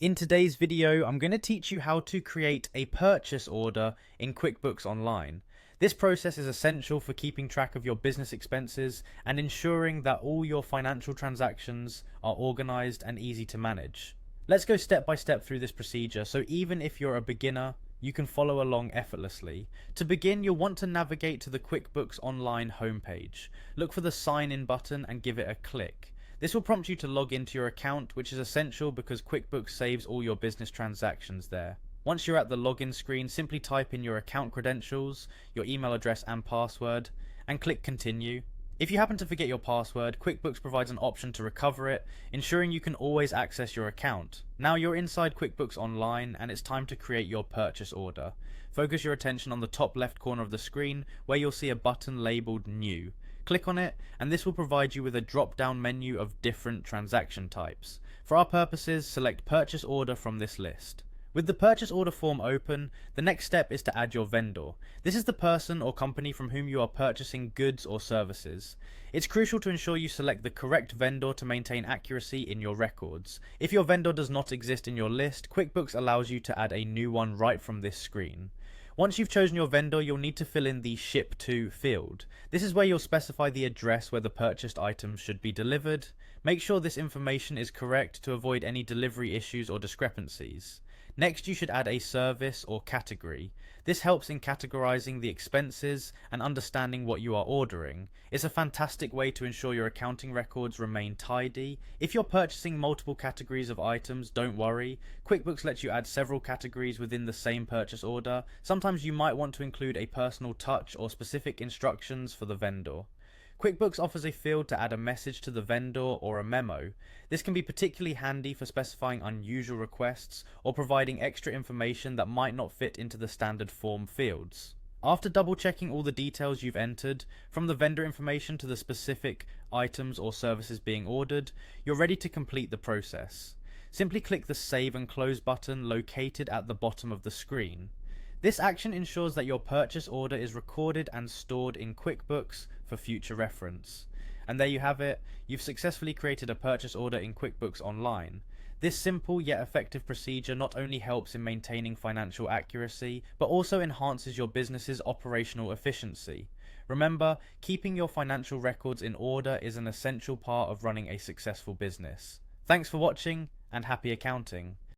In today's video, I'm going to teach you how to create a purchase order in QuickBooks Online. This process is essential for keeping track of your business expenses and ensuring that all your financial transactions are organized and easy to manage. Let's go step by step through this procedure, so even if you're a beginner, you can follow along effortlessly. To begin, you'll want to navigate to the QuickBooks Online homepage. Look for the Sign In button and give it a click. This will prompt you to log into your account, which is essential because QuickBooks saves all your business transactions there. Once you're at the login screen, simply type in your account credentials, your email address and password, and click Continue. If you happen to forget your password, QuickBooks provides an option to recover it, ensuring you can always access your account. Now you're inside QuickBooks Online and it's time to create your purchase order. Focus your attention on the top left corner of the screen where you'll see a button labeled New. Click on it and this will provide you with a drop-down menu of different transaction types. For our purposes, select Purchase Order from this list. With the purchase order form open, the next step is to add your vendor. This is the person or company from whom you are purchasing goods or services. It's crucial to ensure you select the correct vendor to maintain accuracy in your records. If your vendor does not exist in your list, QuickBooks allows you to add a new one right from this screen. Once you've chosen your vendor, you'll need to fill in the Ship To field. This is where you'll specify the address where the purchased items should be delivered. Make sure this information is correct to avoid any delivery issues or discrepancies. Next, you should add a service or category. This helps in categorizing the expenses and understanding what you are ordering. It's a fantastic way to ensure your accounting records remain tidy. If you're purchasing multiple categories of items, don't worry. QuickBooks lets you add several categories within the same purchase order. Sometimes you might want to include a personal touch or specific instructions for the vendor. QuickBooks offers a field to add a message to the vendor or a memo. This can be particularly handy for specifying unusual requests or providing extra information that might not fit into the standard form fields. After double checking all the details you've entered, from the vendor information to the specific items or services being ordered, you're ready to complete the process. Simply click the Save and Close button located at the bottom of the screen. This action ensures that your purchase order is recorded and stored in QuickBooks for future reference. And there you have it, you've successfully created a purchase order in QuickBooks Online. This simple yet effective procedure not only helps in maintaining financial accuracy, but also enhances your business's operational efficiency. Remember, keeping your financial records in order is an essential part of running a successful business. Thanks for watching, and happy accounting.